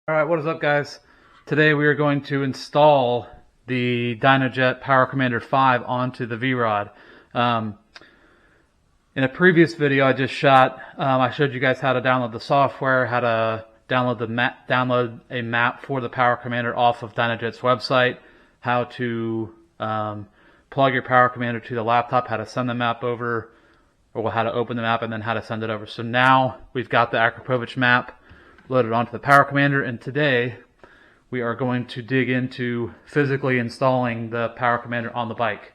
Alright, what is up guys? Today we are going to install the Dynojet Power Commander V onto the VRod. In a previous video I just shot, I showed you guys how to download the software, how to download a map for the Power Commander off of Dynojet's website, how to plug your Power Commander to the laptop, how to send the map over, or how to open the map, and then how to send it over. So now we've got the akrapovic map loaded onto the Power Commander, and today we are going to dig into physically installing the Power Commander on the bike.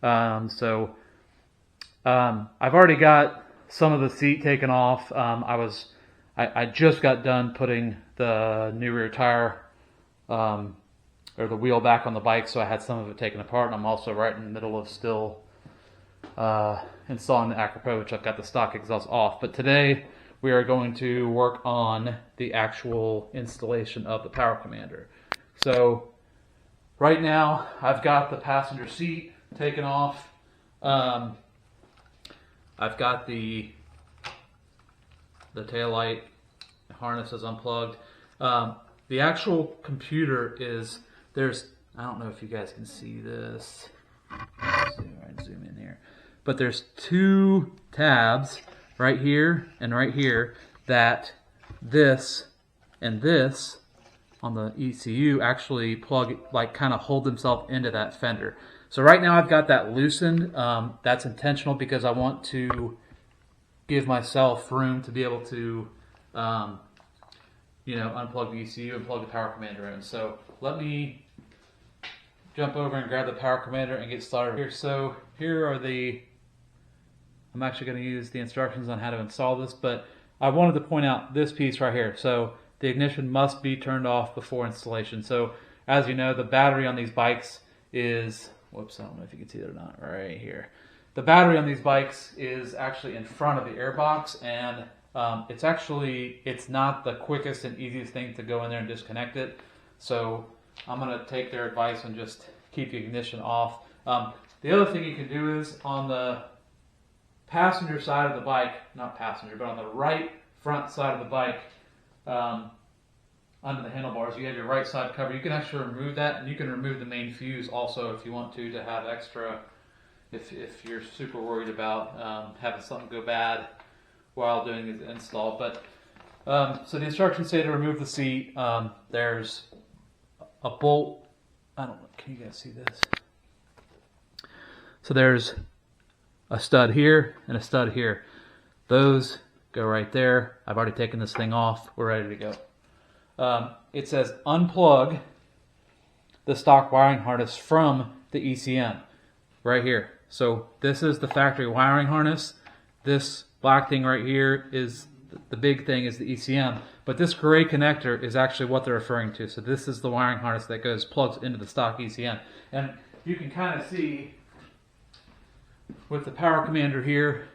I've already got some of the seat taken off. I just got done putting the new rear tire or the wheel back on the bike, so I had some of it taken apart, and I'm also right in the middle of still installing the akrapovic. I've got the stock exhaust off, but today we are going to work on the actual installation of the Power Commander. So right now I've got the passenger seat taken off. I've got the taillight harness is unplugged. The actual computer is, I don't know if you guys can see this. Zoom in here. But there's two tabs right here and right here that this and this on the ECU actually plug, like kind of hold themselves into that fender. So right now I've got that loosened. That's intentional because I want to give myself room to be able to unplug the ECU and plug the Power Commander in. So let me jump over and grab the Power Commander and get started here. So here are I'm actually going to use the instructions on how to install this, but I wanted to point out this piece right here. So the ignition must be turned off before installation. So as you know, the battery on these bikes is, whoops, I don't know if you can see it or not, right here. The battery on these bikes is actually in front of the airbox, and it's not the quickest and easiest thing to go in there and disconnect it. So I'm going to take their advice and just keep the ignition off. The other thing you can do is on the passenger side of the bike, not passenger, but on the right front side of the bike, under the handlebars, you have your right side cover. You can actually remove that, and you can remove the main fuse also if you want to have extra, if you're super worried about having something go bad while doing the install. But so the instructions say to remove the seat. There's a bolt. I don't know, can you guys see this? So there's a stud here and a stud here. Those go right there. I've already taken this thing off. We're ready to go. It says unplug the stock wiring harness from the ECM right here. So this is the factory wiring harness. This black thing right here is the big thing, is the ECM, but this gray connector is actually what they're referring to. So this is the wiring harness that plugs into the stock ECM. And you can kind of see with the Power Commander here,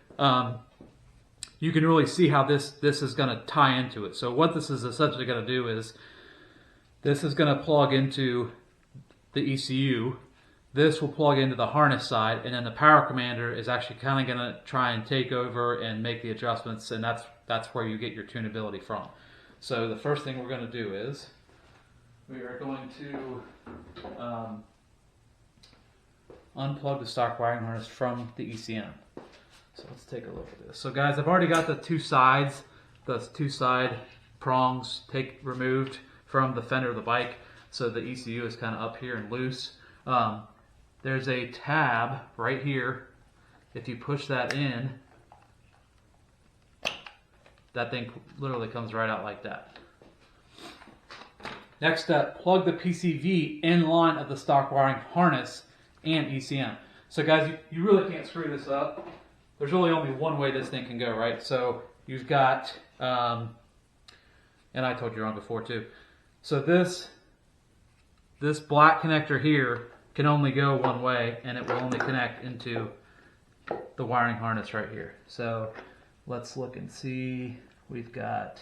you can really see how this is going to tie into it. So what this is essentially going to do is, this is going to plug into the ECU, this will plug into the harness side, and then the Power Commander is actually kind of going to try and take over and make the adjustments, and that's where you get your tunability from. So the first thing we're going to do is, we are going to unplug the stock wiring harness from the ECM. So let's take a look at this. So guys, I've already got the two side prongs removed from the fender of the bike. So the ECU is kind of up here and loose. There's a tab right here. If you push that in, that thing literally comes right out like that. Next step, plug the PCV in line of the stock wiring harness and ECM. So guys, you really can't screw this up. There's really only one way this thing can go, right? So you've got, and I told you wrong before too. So this black connector here can only go one way, and it will only connect into the wiring harness right here. So let's look and see. We've got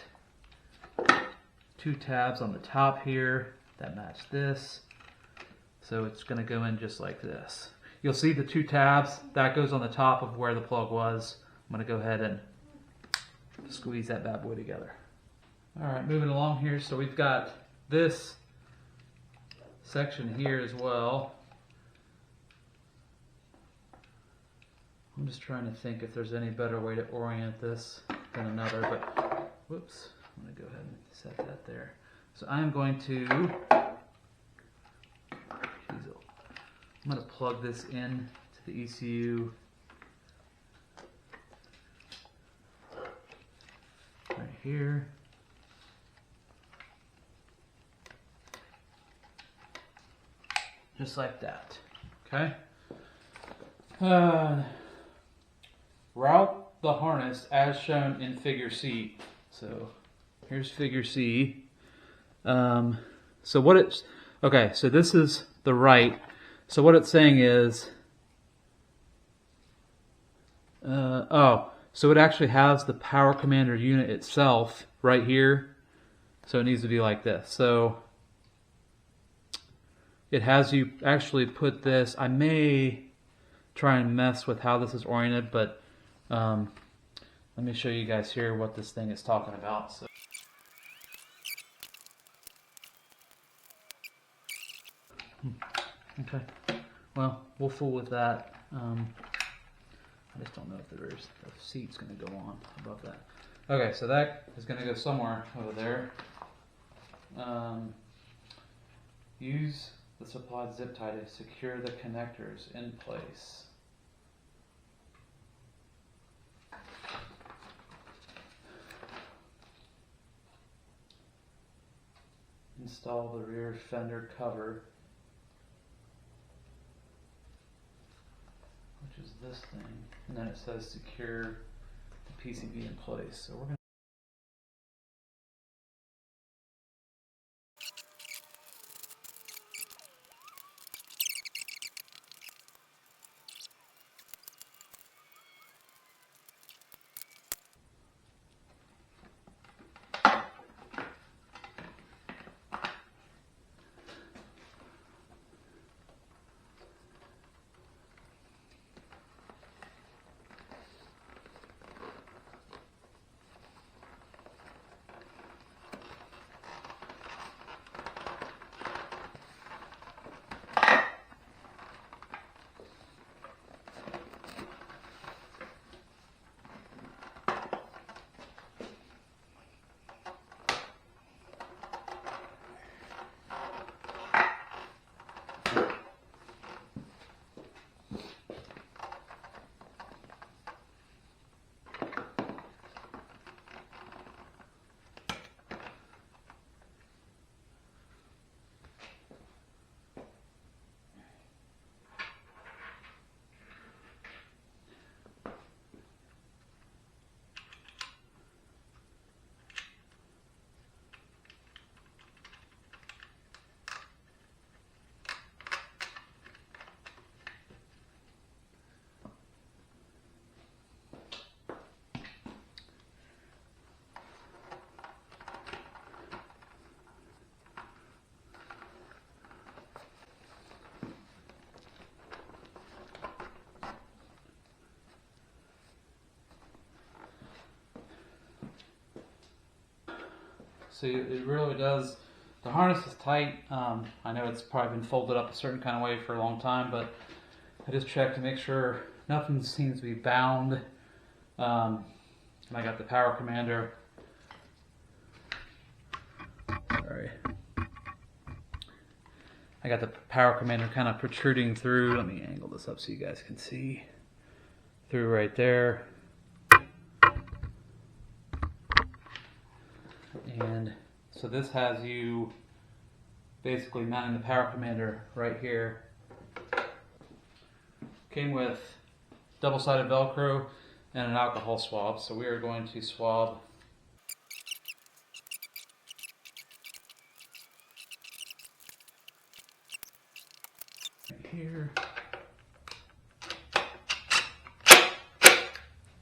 two tabs on the top here that match this. So it's going to go in just like this. You'll see the two tabs, that goes on the top of where the plug was. I'm going to go ahead and squeeze that bad boy together. Alright, moving along here. So we've got this section here as well. I'm just trying to think if there's any better way to orient this than another, but whoops, I'm going to go ahead and set that there. So I'm going to plug this in to the ECU right here. Just like that. Okay. Route the harness as shown in figure C. So here's figure C. So what it's, okay, so this is the right. So what it's saying is, so it actually has the Power Commander unit itself right here. So it needs to be like this. So it has you actually put this, I may try and mess with how this is oriented, but let me show you guys here what this thing is talking about. So, okay, well, we'll fool with that. I just don't know if there's the seat's going to go on above that. Okay, so that is going to go somewhere over there. Use the supplied zip tie to secure the connectors in place. Install the rear fender cover, which is this thing, and then it says secure the PCV in place. So we're going to see, it really does. The harness is tight. I know it's probably been folded up a certain kind of way for a long time, but I just checked to make sure nothing seems to be bound. And I got the Power Commander. Sorry. I got the Power Commander kind of protruding through. Let me angle this up so you guys can see. Through right there. And so this has you basically mounting the Power Commander right here. Came with double-sided Velcro and an alcohol swab. So we are going to swab right here.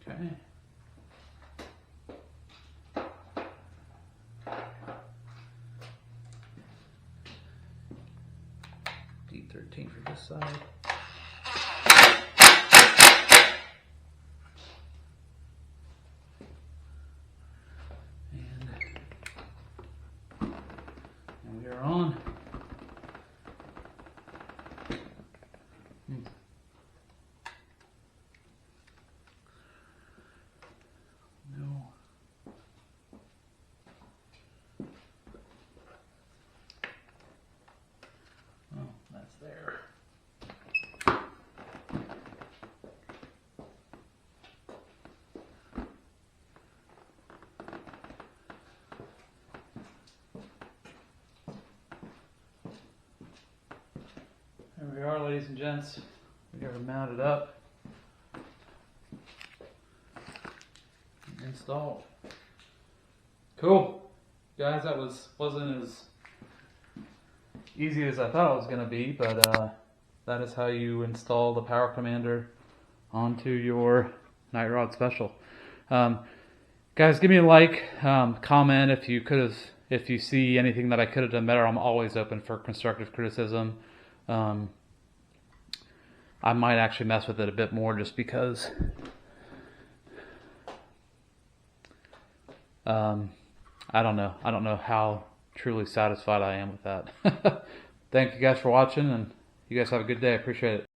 Okay. D13 for this side. And There we are, ladies and gents. We got it mounted up. Installed. Cool. Guys, that wasn't as easy as I thought it was going to be, but that is how you install the Power Commander onto your Night Rod Special. Guys, give me a like, comment if you see anything that I could have done better. I'm always open for constructive criticism. I might actually mess with it a bit more just because I don't know how truly satisfied I am with that. Thank you guys for watching, and you guys have a good day. I appreciate it.